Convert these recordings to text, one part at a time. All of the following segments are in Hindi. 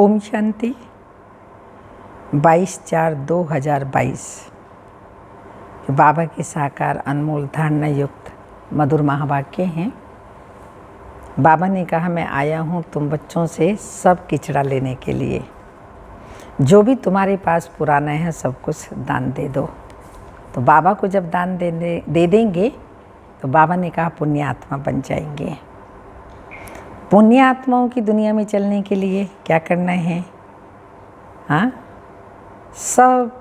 ओम शांति 22/4/2022 बाबा के साकार अनमोल धारणा युक्त मधुर महावाक्य हैं। बाबा ने कहा, मैं आया हूँ तुम बच्चों से सब किचड़ा लेने के लिए। जो भी तुम्हारे पास पुराना है सब कुछ दान दे दो। तो बाबा को जब दान दे देंगे तो बाबा ने कहा पुण्य आत्मा बन जाएंगे। पुण्य आत्माओं की दुनिया में चलने के लिए क्या करना है? हाँ, सब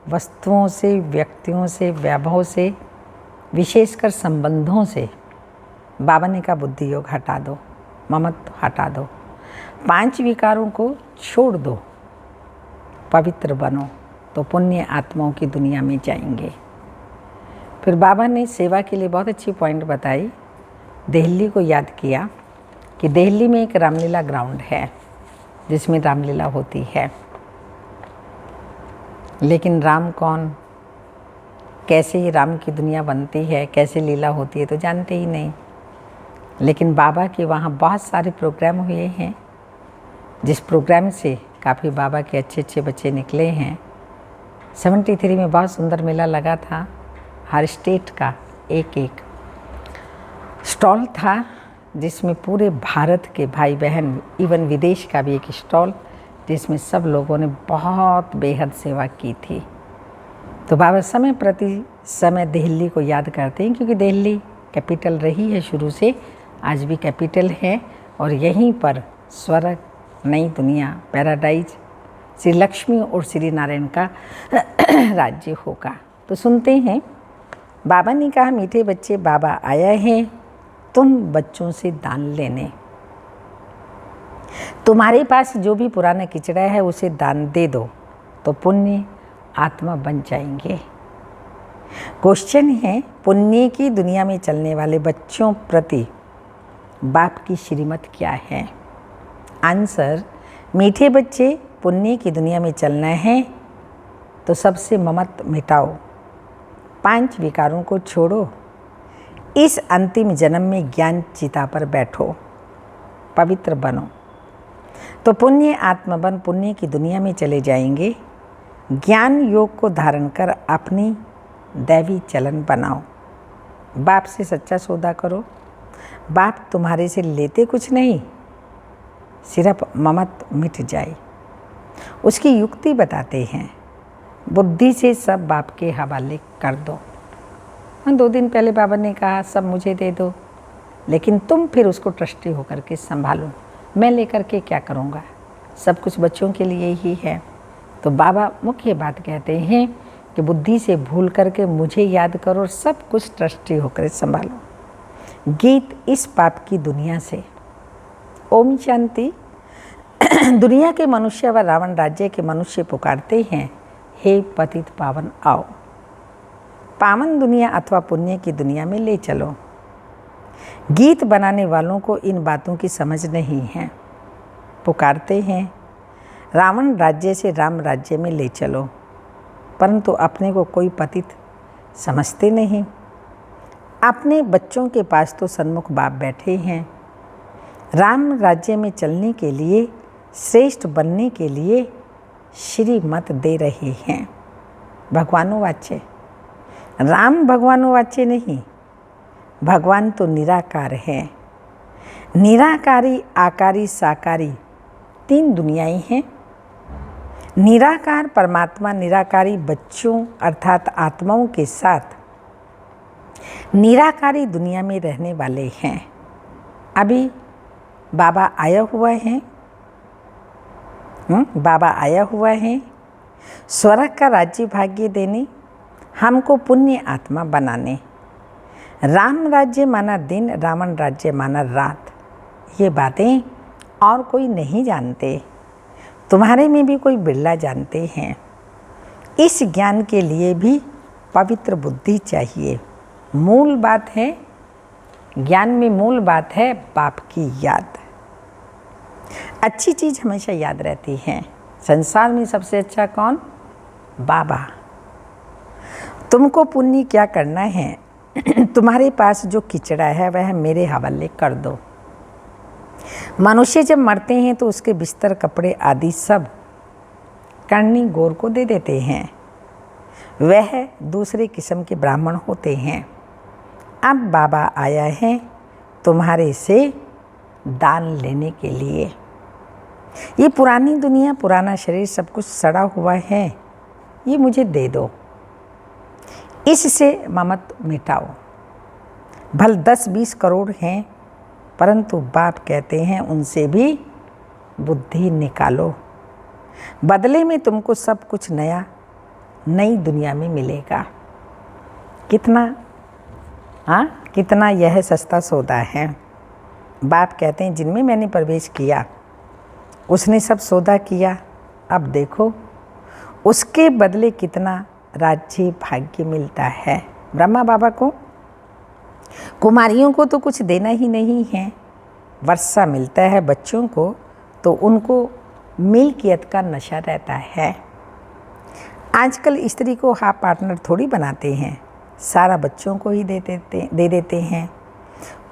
वस्तुओं से, व्यक्तियों से, वैभव से, विशेषकर संबंधों से बाबा ने कहा बुद्धि योग हटा दो, ममत्व हटा दो, 5 विकारों को छोड़ दो, पवित्र बनो, तो पुण्य आत्माओं की दुनिया में जाएंगे। फिर बाबा ने सेवा के लिए बहुत अच्छी पॉइंट बताई। दिल्ली को याद किया कि दिल्ली में एक रामलीला ग्राउंड है जिसमें रामलीला होती है, लेकिन राम कौन, कैसे ही राम की दुनिया बनती है, कैसे लीला होती है तो जानते ही नहीं। लेकिन बाबा के वहाँ बहुत सारे प्रोग्राम हुए हैं, जिस प्रोग्राम से काफ़ी बाबा के अच्छे अच्छे बच्चे निकले हैं। 73 में बहुत सुंदर मेला लगा था। हर स्टेट का एक एक स्टॉल था, जिसमें पूरे भारत के भाई बहन, इवन विदेश का भी एक स्टॉल, जिसमें सब लोगों ने बहुत बेहद सेवा की थी। तो बाबा समय प्रति समय दिल्ली को याद करते हैं, क्योंकि दिल्ली कैपिटल रही है शुरू से, आज भी कैपिटल है, और यहीं पर स्वर्ग, नई दुनिया, पैराडाइज, श्री लक्ष्मी और श्री नारायण का राज्य होगा। तो सुनते हैं, बाबा ने कहा, मीठे बच्चे, बाबा आया है तुम बच्चों से दान लेने। तुम्हारे पास जो भी पुराना किचड़ा है उसे दान दे दो, तो पुण्य आत्मा बन जाएंगे। क्वेश्चन है, पुण्य की दुनिया में चलने वाले बच्चों प्रति बाप की श्रीमत क्या है? आंसर, मीठे बच्चे, पुण्य की दुनिया में चलना है तो सबसे ममत्व मिटाओ, 5 विकारों को छोड़ो, इस अंतिम जन्म में ज्ञान चिता पर बैठो, पवित्र बनो, तो पुण्य आत्मा बन पुण्य की दुनिया में चले जाएंगे। ज्ञान योग को धारण कर अपनी दैवी चलन बनाओ। बाप से सच्चा सौदा करो। बाप तुम्हारे से लेते कुछ नहीं, सिर्फ ममत्व मिट जाए। उसकी युक्ति बताते हैं, बुद्धि से सब बाप के हवाले कर दो। 2 दिन पहले बाबा ने कहा सब मुझे दे दो, लेकिन तुम फिर उसको ट्रस्टी होकर के संभालो। मैं लेकर के क्या करूँगा? सब कुछ बच्चों के लिए ही है। तो बाबा मुख्य बात कहते हैं कि बुद्धि से भूल करके मुझे याद करो और सब कुछ ट्रस्टी होकर संभालो। गीत इस पाप की दुनिया से। ओम शांति। दुनिया के मनुष्य व रावण राज्य के मनुष्य पुकारते हैं, हे पतित पावन आओ, पावन दुनिया अथवा पुण्य की दुनिया में ले चलो। गीत बनाने वालों को इन बातों की समझ नहीं है। पुकारते हैं रावण राज्य से राम राज्य में ले चलो, परंतु अपने को कोई पतित समझते नहीं। अपने बच्चों के पास तो सन्मुख बाप बैठे हैं। राम राज्य में चलने के लिए, श्रेष्ठ बनने के लिए श्रीमत दे रहे हैं। भगवानोवाच्य, राम भगवानोवाच्य नहीं। भगवान तो निराकार है। निराकारी, आकारी, साकारी 3 दुनियाएं हैं। निराकार परमात्मा निराकारी बच्चों अर्थात आत्माओं के साथ निराकारी दुनिया में रहने वाले हैं। अभी बाबा आया हुआ है, बाबा आया हुआ है स्वर्ग का राज्य भाग्य देने, हमको पुण्य आत्मा बनाने। राम राज्य माना दिन, रावण राज्य माना रात। ये बातें और कोई नहीं जानते, तुम्हारे में भी कोई बिरला जानते हैं। इस ज्ञान के लिए भी पवित्र बुद्धि चाहिए। मूल बात है, ज्ञान में मूल बात है बाप की याद। अच्छी चीज़ हमेशा याद रहती है। संसार में सबसे अच्छा कौन? बाबा। तुमको पुण्य क्या करना है? तुम्हारे पास जो किचड़ा है वह मेरे हवाले कर दो। मनुष्य जब मरते हैं तो उसके बिस्तर, कपड़े आदि सब करनी गौर को दे देते हैं। वह दूसरे किस्म के ब्राह्मण होते हैं। अब बाबा आया है तुम्हारे से दान लेने के लिए। ये पुरानी दुनिया, पुराना शरीर, सब कुछ सड़ा हुआ है, ये मुझे दे दो। इससे ममत मिटाओ। भल 10-20 करोड़ हैं, परंतु बाप कहते हैं उनसे भी बुद्धि निकालो। बदले में तुमको सब कुछ नया, नई दुनिया में मिलेगा। कितना यह सस्ता सौदा है। बाप कहते हैं जिनमें मैंने प्रवेश किया उसने सब सौदा किया। अब देखो उसके बदले कितना राज्य भाग्य मिलता है। ब्रह्मा बाबा को, कुमारियों को तो कुछ देना ही नहीं है, वर्षा मिलता है। बच्चों को तो उनको मिल्कियत का नशा रहता है। आजकल स्त्री को हाफ पार्टनर थोड़ी बनाते हैं, सारा बच्चों को ही दे देते हैं।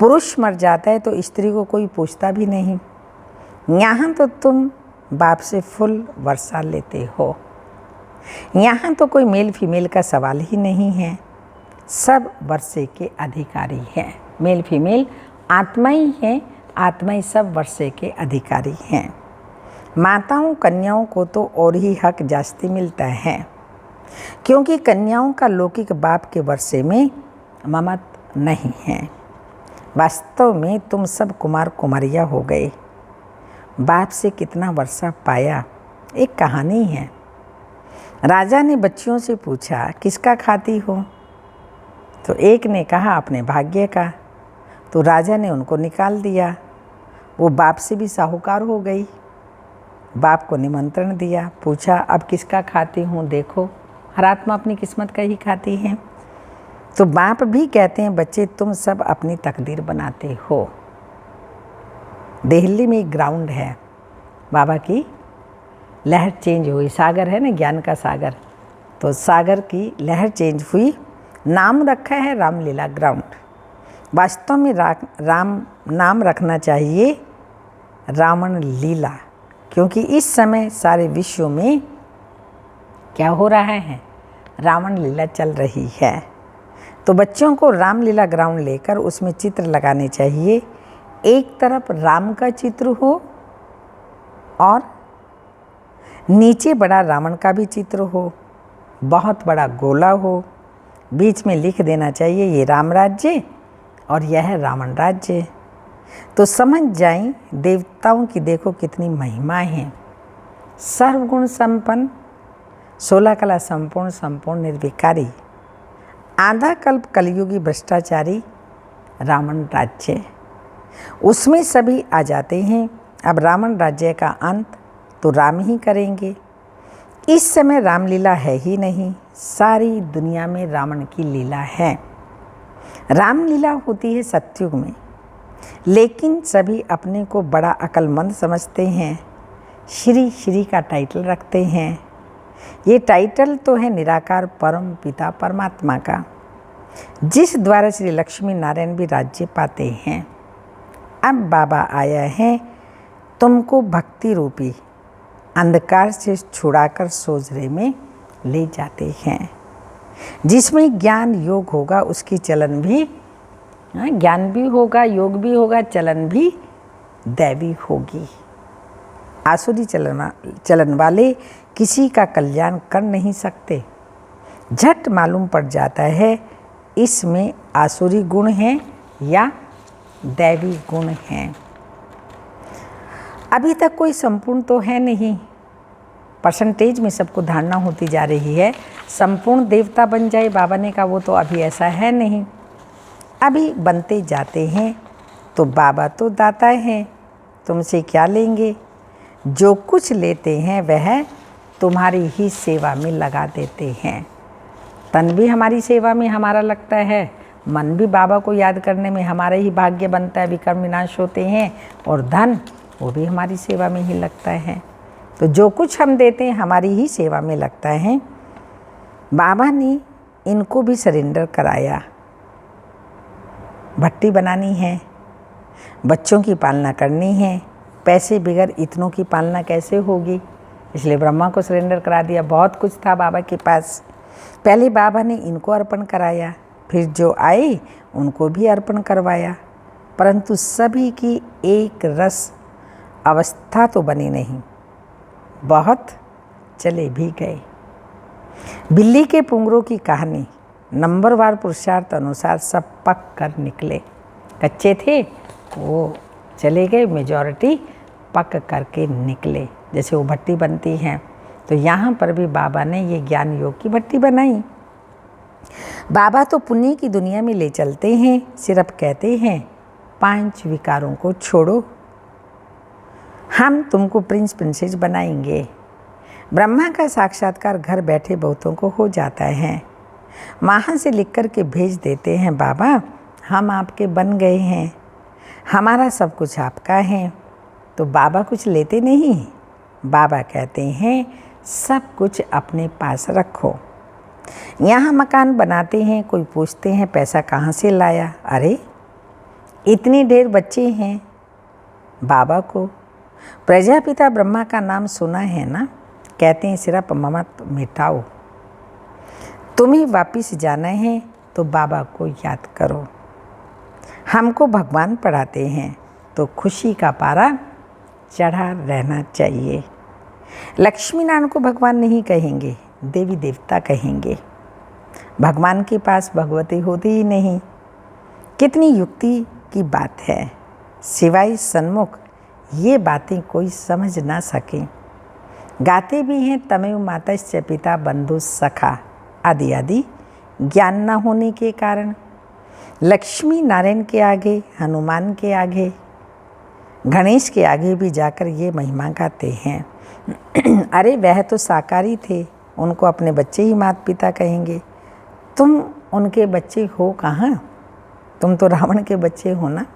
पुरुष मर जाता है तो स्त्री को कोई पूछता भी नहीं। यहाँ तो तुम बाप से फुल वर्षा लेते हो। यहाँ तो कोई मेल फीमेल का सवाल ही नहीं है, सब वर्षे के अधिकारी हैं। मेल फीमेल आत्मा ही है, आत्मा ही सब वर्षे के अधिकारी हैं। माताओं कन्याओं को तो और ही हक जास्ती मिलता है, क्योंकि कन्याओं का लौकिक बाप के वर्षे में ममत नहीं है। वास्तव में तुम सब कुमार कुमारिया हो गए। बाप से कितना वर्षा पाया, एक कहानी है। राजा ने बच्चियों से पूछा किसका खाती हो, तो एक ने कहा अपने भाग्य का। तो राजा ने उनको निकाल दिया। वो बाप से भी साहूकार हो गई। बाप को निमंत्रण दिया, पूछा अब किसका खाती हूँ, देखो हर आत्मा अपनी किस्मत का ही खाती है। तो बाप भी कहते हैं बच्चे तुम सब अपनी तकदीर बनाते हो। दिल्ली में एक ग्राउंड है, बाबा की लहर चेंज हुई। सागर है ना, ज्ञान का सागर, तो सागर की लहर चेंज हुई। नाम रखा है रामलीला ग्राउंड। वास्तव में राम नाम रखना चाहिए रावण लीला, क्योंकि इस समय सारे विश्व में क्या हो रहा है, रावण लीला चल रही है। तो बच्चों को रामलीला ग्राउंड लेकर उसमें चित्र लगाने चाहिए। एक तरफ राम का चित्र हो और नीचे बड़ा रावण का भी चित्र हो, बहुत बड़ा गोला हो। बीच में लिख देना चाहिए ये राम राज्य और यह है रावण राज्य। तो समझ जाएं देवताओं की देखो कितनी महिमा है। सर्वगुण संपन्न, 16 कला संपूर्ण, संपूर्ण निर्विकारी, आधा कल्प कलयुगी भ्रष्टाचारी रावण राज्य, उसमें सभी आ जाते हैं। अब रावण राज्य का अंत तो राम ही करेंगे। इस समय रामलीला है ही नहीं, सारी दुनिया में रावण की लीला है। रामलीला होती है सतयुग में, लेकिन सभी अपने को बड़ा अक्लमंद समझते हैं, श्री श्री का टाइटल रखते हैं। ये टाइटल तो है निराकार परम पिता परमात्मा का, जिस द्वारा श्री लक्ष्मी नारायण भी राज्य पाते हैं। अब बाबा आया है तुमको भक्ति रूपी अंधकार से छुड़ाकर सोजरे में ले जाते हैं। जिसमें ज्ञान योग होगा उसकी चलन भी, ज्ञान भी होगा, योग भी होगा, चलन भी दैवी होगी। आसुरी चलन वाले किसी का कल्याण कर नहीं सकते। झट मालूम पड़ जाता है इसमें आसुरी गुण हैं या दैवी गुण हैं। अभी तक कोई संपूर्ण तो है नहीं, परसेंटेज में सबको धारणा होती जा रही है संपूर्ण देवता बन जाए। बाबा ने कहा वो तो अभी ऐसा है नहीं, अभी बनते जाते हैं। तो बाबा तो दाता हैं, तुमसे क्या लेंगे, जो कुछ लेते हैं वह तुम्हारी ही सेवा में लगा देते हैं। तन भी हमारी सेवा में हमारा लगता है, मन भी बाबा को याद करने में हमारा ही भाग्य बनता है, विकर्म विनाश होते हैं, और धन वो भी हमारी सेवा में ही लगता है। तो जो कुछ हम देते हैं हमारी ही सेवा में लगता है। बाबा ने इनको भी सरेंडर कराया। भट्टी बनानी है, बच्चों की पालना करनी है, पैसे बगैर इतनों की पालना कैसे होगी, इसलिए ब्रह्मा को सरेंडर करा दिया। बहुत कुछ था बाबा के पास। पहले बाबा ने इनको अर्पण कराया, फिर जो आए उनको भी अर्पण करवाया, परंतु सभी की एक रस अवस्था तो बनी नहीं। बहुत चले भी गए। बिल्ली के पुंगरों की कहानी, नंबरवार पुरुषार्थ अनुसार सब पक कर निकले। कच्चे थे वो चले गए, मेजॉरिटी पक करके निकले। जैसे वो भट्टी बनती हैं, तो यहाँ पर भी बाबा ने ये ज्ञान योग की भट्टी बनाई। बाबा तो पुण्य की दुनिया में ले चलते हैं, सिर्फ कहते हैं 5 विकारों को छोड़ो, हम तुमको प्रिंस प्रिंसेस बनाएंगे। ब्रह्मा का साक्षात्कार घर बैठे बहुतों को हो जाता है। वहाँ से लिख कर के भेज देते हैं, बाबा हम आपके बन गए हैं, हमारा सब कुछ आपका है। तो बाबा कुछ लेते नहीं, बाबा कहते हैं सब कुछ अपने पास रखो। यहाँ मकान बनाते हैं, कोई पूछते हैं पैसा कहाँ से लाया, अरे इतनी ढेर बच्चे हैं। बाबा को प्रजापिता ब्रह्मा का नाम सुना है ना, कहते हैं सिर्फ ममत मिटाओ, तुम्हें वापिस जाना है तो बाबा को याद करो। हमको भगवान पढ़ाते हैं तो खुशी का पारा चढ़ा रहना चाहिए। लक्ष्मी नारायण को भगवान नहीं कहेंगे, देवी देवता कहेंगे। भगवान के पास भगवती होती ही नहीं। कितनी युक्ति की बात है, सिवाय सन्मुख ये बातें कोई समझ ना सके। गाते भी हैं तमेव मातश्च पिता बंधु सखा आदि आदि, ज्ञान न होने के कारण लक्ष्मी नारायण के आगे, हनुमान के आगे, गणेश के आगे भी जाकर ये महिमा गाते हैं। अरे वह तो साकारी थे, उनको अपने बच्चे ही माता पिता कहेंगे। तुम उनके बच्चे हो कहाँ, तुम तो रावण के बच्चे हो ना।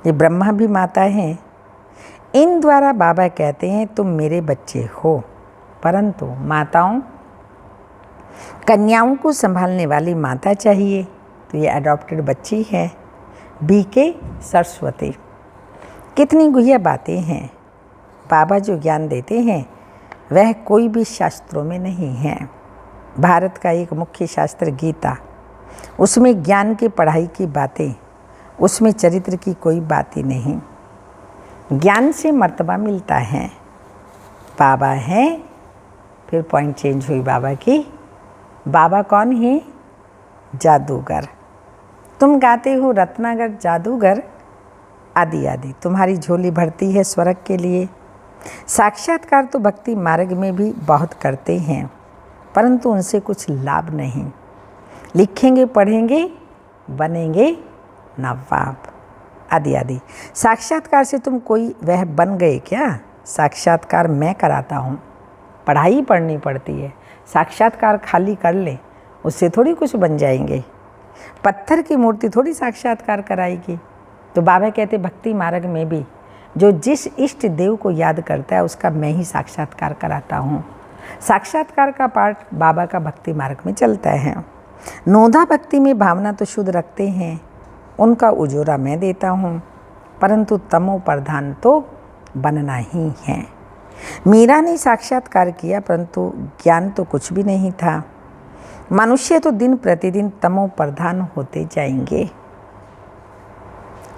ये ब्रह्मा भी माता हैं। इन द्वारा बाबा कहते हैं तुम मेरे बच्चे हो, परंतु माताओं कन्याओं को संभालने वाली माता चाहिए, तो ये अडॉप्टेड बच्ची है। बीके सरस्वती। कितनी गुह्य बातें हैं। बाबा जो ज्ञान देते हैं वह कोई भी शास्त्रों में नहीं है। भारत का एक मुख्य शास्त्र गीता, उसमें ज्ञान की पढ़ाई की बातें, उसमें चरित्र की कोई बात ही नहीं। ज्ञान से मर्तबा मिलता है। बाबा है, फिर पॉइंट चेंज हुई बाबा की। बाबा कौन है? जादूगर। तुम गाते हो रत्नागर जादूगर आदि आदि, तुम्हारी झोली भरती है स्वर्ग के लिए। साक्षात्कार तो भक्ति मार्ग में भी बहुत करते हैं, परंतु उनसे कुछ लाभ नहीं। लिखेंगे पढ़ेंगे बनेंगे नवाब आदि आदि। साक्षात्कार से तुम कोई वह बन गए क्या? साक्षात्कार मैं कराता हूँ, पढ़ाई पढ़नी पड़ती है। साक्षात्कार खाली कर ले, उससे थोड़ी कुछ बन जाएंगे। पत्थर की मूर्ति थोड़ी साक्षात्कार कराएगी। तो बाबा कहते भक्ति मार्ग में भी जो जिस इष्ट देव को याद करता है उसका मैं ही साक्षात्कार कराता हूँ। साक्षात्कार का पार्ट बाबा का भक्ति मार्ग में चलता है। नोधा भक्ति में भावना तो शुद्ध रखते हैं, उनका उजोरा मैं देता हूँ, परंतु तमो प्रधान तो बनना ही है। मीरा ने साक्षात्कार किया, परंतु ज्ञान तो कुछ भी नहीं था। मनुष्य तो दिन प्रतिदिन तमो प्रधान होते जाएंगे।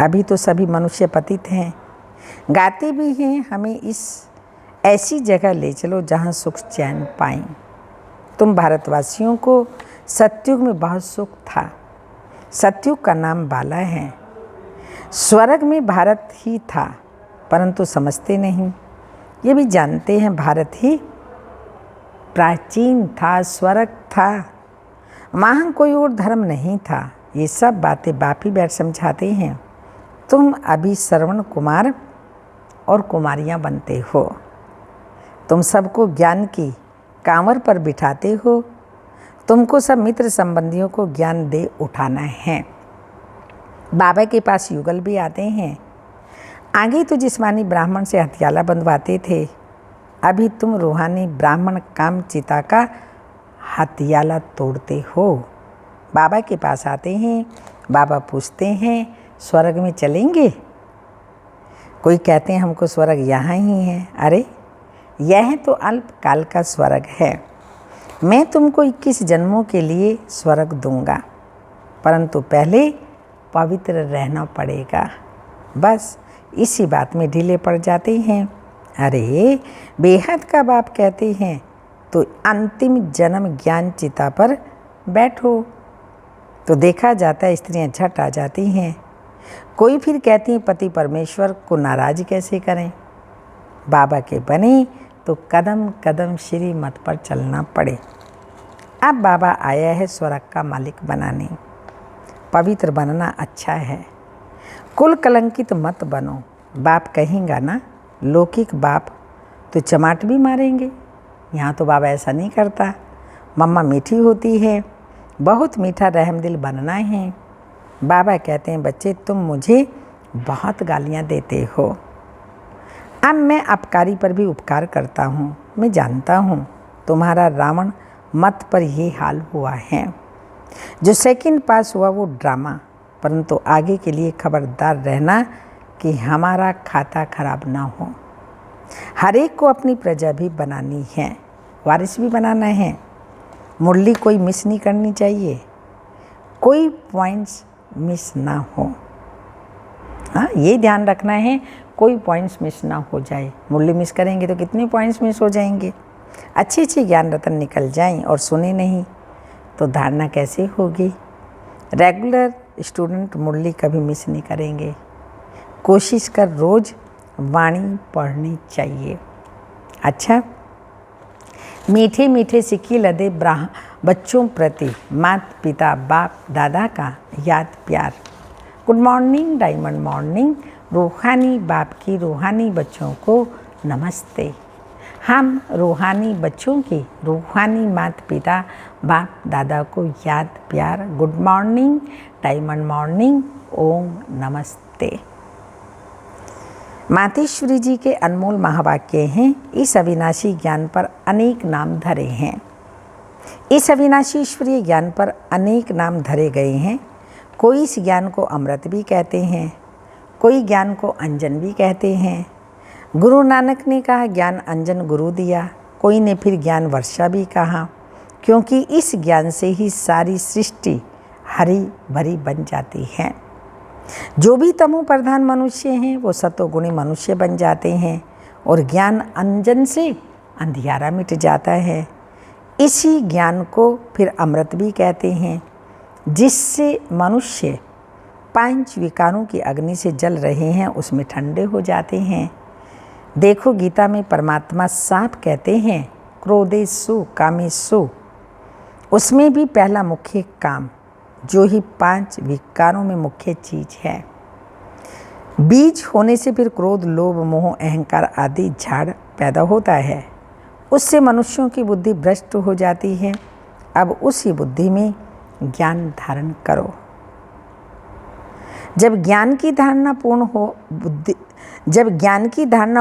अभी तो सभी मनुष्य पतित हैं। गाते भी हैं हमें इस ऐसी जगह ले चलो जहाँ सुख चैन पाएं। तुम भारतवासियों को सतयुग में बहुत सुख था। सतयुग का नाम बाला है। स्वर्ग में भारत ही था, परंतु समझते नहीं। ये भी जानते हैं भारत ही प्राचीन था, स्वर्ग था, वहाँ कोई और धर्म नहीं था। ये सब बातें बाप ही बैठ समझाते हैं। तुम अभी श्रवण कुमार और कुमारियाँ बनते हो। तुम सबको ज्ञान की कांवर पर बिठाते हो। तुमको सब मित्र संबंधियों को ज्ञान दे उठाना है। बाबा के पास युगल भी आते हैं। आगे तो जिस्मानी ब्राह्मण से हथियाला बंधवाते थे, अभी तुम रूहानी ब्राह्मण काम चिता का हथियाला तोड़ते हो। बाबा के पास आते हैं, बाबा पूछते हैं स्वर्ग में चलेंगे? कोई कहते हैं हमको स्वर्ग यहाँ ही है। अरे यह तो अल्पकाल का स्वर्ग है। मैं तुमको 21 जन्मों के लिए स्वर्ग दूंगा, परंतु पहले पवित्र रहना पड़ेगा। बस इसी बात में ढीले पड़ जाते हैं। अरे बेहद का बाप कहते हैं तो अंतिम जन्म ज्ञान चिता पर बैठो। तो देखा जाता है स्त्रियां झट आ जाती हैं। कोई फिर कहती हैं पति परमेश्वर को नाराज कैसे करें। बाबा के बने तो कदम कदम श्रीमत पर चलना पड़े। अब बाबा आया है स्वर्ग का मालिक बनाने। पवित्र बनना अच्छा है, कुल कलंकित मत बनो। बाप कहेंगा ना, लौकिक बाप तो चमाट भी मारेंगे। यहाँ तो बाबा ऐसा नहीं करता। मम्मा मीठी होती है, बहुत मीठा रहमदिल बनना है। बाबा कहते हैं बच्चे तुम मुझे बहुत गालियाँ देते हो, अब मैं अपकारी पर भी उपकार करता हूँ। मैं जानता हूँ तुम्हारा रावण मत पर ये हाल हुआ है। जो सेकंड पास हुआ वो ड्रामा, परंतु आगे के लिए खबरदार रहना कि हमारा खाता खराब ना हो। हर एक को अपनी प्रजा भी बनानी है, वारिस भी बनाना है। मुरली कोई मिस नहीं करनी चाहिए, कोई पॉइंट्स मिस ना हो। हाँ, ये ध्यान रखना है कोई पॉइंट्स मिस ना हो जाए। मुरली मिस करेंगे तो कितने पॉइंट्स मिस हो जाएंगे। अच्छी ज्ञान रतन निकल जाएं और सुने नहीं तो धारणा कैसे होगी। रेगुलर स्टूडेंट मुरली कभी मिस नहीं करेंगे। कोशिश कर रोज़ वाणी पढ़नी चाहिए। अच्छा, मीठे मीठे सिक्के लदे बच्चों प्रति माता पिता बाप दादा का याद प्यार। Good morning, diamond morning. रूहानी बाप की रूहानी बच्चों को नमस्ते। हम रूहानी बच्चों की रूहानी माता पिता बाप दादा को याद प्यार। गुड मॉर्निंग, डायमंड मॉर्निंग, ओम नमस्ते। मातेश्वरी जी के अनमोल महावाक्य हैं। इस अविनाशी ज्ञान पर अनेक नाम धरे हैं। इस अविनाशी ईश्वरीय ज्ञान पर अनेक नाम धरे गए हैं। कोई इस ज्ञान को अमृत भी कहते हैं, कोई ज्ञान को अंजन भी कहते हैं। गुरु नानक ने कहा ज्ञान अंजन गुरु दिया, कोई ने फिर ज्ञान वर्षा भी कहा, क्योंकि इस ज्ञान से ही सारी सृष्टि हरी भरी बन जाती है। जो भी तमो प्रधान मनुष्य हैं वो सतोगुणी मनुष्य बन जाते हैं और ज्ञान अंजन से अंधियारा मिट जाता है। इसी ज्ञान को फिर अमृत भी कहते हैं, जिससे मनुष्य 5 विकारों की अग्नि से जल रहे हैं उसमें ठंडे हो जाते हैं। देखो गीता में परमात्मा साफ कहते हैं क्रोधेषु कामेषु, उसमें भी पहला मुख्य काम जो ही 5 विकारों में मुख्य चीज है। बीज होने से फिर क्रोध लोभ मोह अहंकार आदि झाड़ पैदा होता है, उससे मनुष्यों की बुद्धि भ्रष्ट हो जाती है। अब उसी बुद्धि में ज्ञान धारण करो। जब ज्ञान की धारणा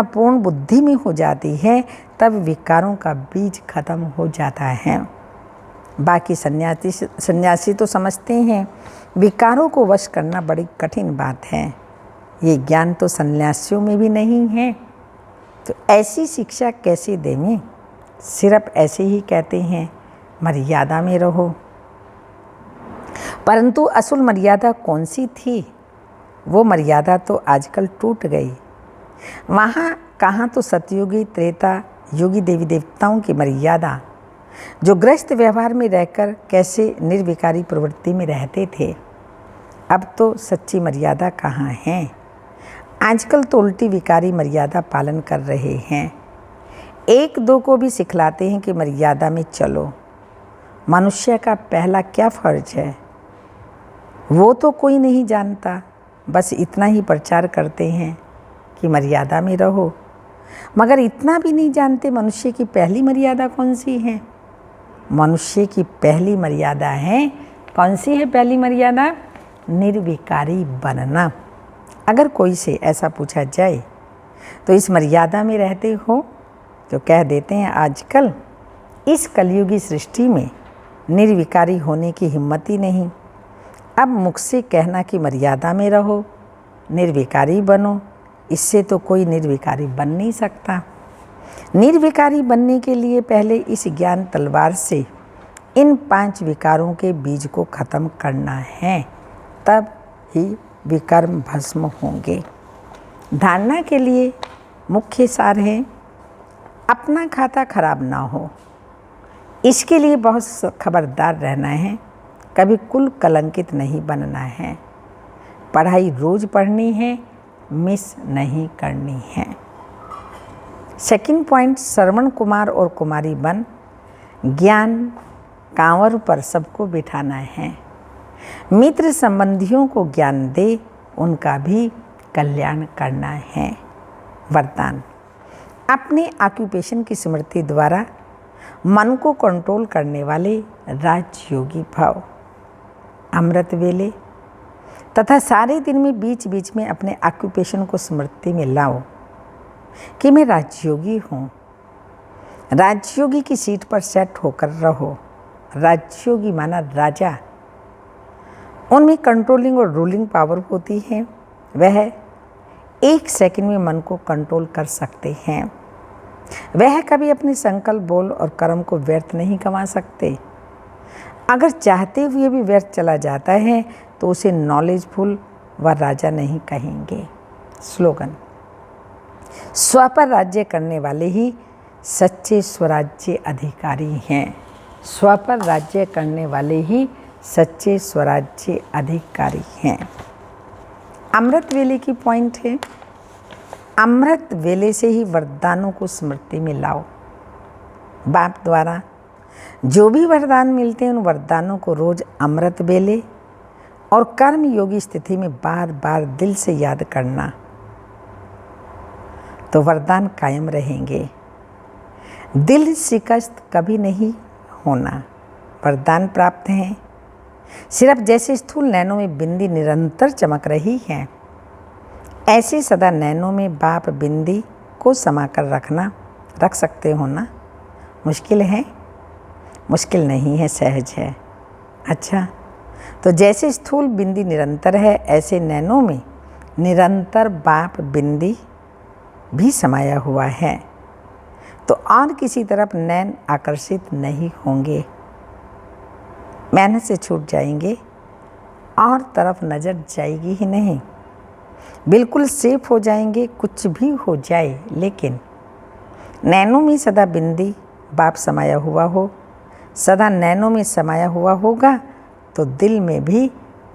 पूर्ण बुद्धि में हो जाती है तब विकारों का बीज खत्म हो जाता है। बाकी सन्यासी तो समझते हैं विकारों को वश करना बड़ी कठिन बात है। ये ज्ञान तो सन्यासियों में भी नहीं है, तो ऐसी शिक्षा कैसे देंगे। सिर्फ ऐसे ही कहते हैं मर्यादा में रहो, परंतु असल मर्यादा कौन सी थी, वो मर्यादा तो आजकल टूट गई। वहाँ कहाँ तो सतयुगी त्रेता युगी देवी देवताओं की मर्यादा, जो गृहस्थ व्यवहार में रहकर कैसे निर्विकारी प्रवृत्ति में रहते थे। अब तो सच्ची मर्यादा कहाँ है। आजकल तो उल्टी विकारी मर्यादा पालन कर रहे हैं। 1-2 को भी सिखलाते हैं कि मर्यादा में चलो। मनुष्य का पहला क्या फर्ज है वो तो कोई नहीं जानता, बस इतना ही प्रचार करते हैं कि मर्यादा में रहो, मगर इतना भी नहीं जानते मनुष्य की पहली मर्यादा कौन सी है। मनुष्य की पहली मर्यादा है, कौन सी है पहली मर्यादा? निर्विकारी बनना। अगर कोई से ऐसा पूछा जाए तो इस मर्यादा में रहते हो, तो कह देते हैं आजकल इस कलयुगी सृष्टि में निर्विकारी होने की हिम्मत ही नहीं। अब मुख से कहना कि मर्यादा में रहो, निर्विकारी बनो, इससे तो कोई निर्विकारी बन नहीं सकता। निर्विकारी बनने के लिए पहले इस ज्ञान तलवार से इन 5 विकारों के बीज को खत्म करना है, तब ही विकर्म भस्म होंगे। धारणा के लिए मुख्य सार है, अपना खाता खराब ना हो, इसके लिए बहुत खबरदार रहना है, कभी कुल कलंकित नहीं बनना है, पढ़ाई रोज पढ़नी है, मिस नहीं करनी है। सेकंड पॉइंट, श्रवण कुमार और कुमारी बन ज्ञान कांवर पर सबको बिठाना है। मित्र संबंधियों को ज्ञान दे, उनका भी कल्याण करना है। वरदान, अपने ऑक्यूपेशन की स्मृति द्वारा मन को कंट्रोल करने वाले राजयोगी भव। अमृत वेले तथा सारे दिन में बीच बीच में अपने ऑक्यूपेशन को स्मृति में लाओ कि मैं राजयोगी हूँ। राजयोगी की सीट पर सेट होकर रहो। राजयोगी माना राजा, उनमें कंट्रोलिंग और रूलिंग पावर होती है। वह 1 सेकंड में मन को कंट्रोल कर सकते हैं। वह कभी अपने संकल्प, बोल और कर्म को व्यर्थ नहीं गंवा सकते। अगर चाहते हुए भी व्यर्थ चला जाता है तो उसे नॉलेजफुल व राजा नहीं कहेंगे। स्लोगन, स्व पर राज्य करने वाले ही सच्चे स्वराज्य अधिकारी हैं। स्व पर राज्य करने वाले ही सच्चे स्वराज्य अधिकारी हैं। अमृत वेले की पॉइंट है, अमृत वेले से ही वरदानों को स्मृति में लाओ। बाप द्वारा जो भी वरदान मिलते हैं उन वरदानों को रोज अमृत वेले और कर्म योगी स्थिति में बार बार दिल से याद करना, तो वरदान कायम रहेंगे। दिल शिकस्त कभी नहीं होना। वरदान प्राप्त हैं। सिर्फ जैसे स्थूल नैनों में बिंदी निरंतर चमक रही है, ऐसे सदा नैनों में बाप बिंदी को समा कर रख सकते हो ना। मुश्किल है? मुश्किल नहीं है, सहज है। अच्छा, तो जैसे स्थूल बिंदी निरंतर है, ऐसे नैनों में निरंतर बाप बिंदी भी समाया हुआ है, तो और किसी तरफ नैन आकर्षित नहीं होंगे, मेहनत से छूट जाएंगे और तरफ नज़र जाएगी ही नहीं, बिल्कुल सेफ हो जाएंगे। कुछ भी हो जाए, लेकिन नैनों में सदा बिंदी बाप समाया हुआ हो, सदा नैनों में समाया हुआ होगा, तो दिल में भी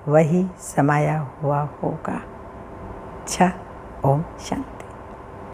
वही समाया हुआ होगा। अच्छा, ओम शांति।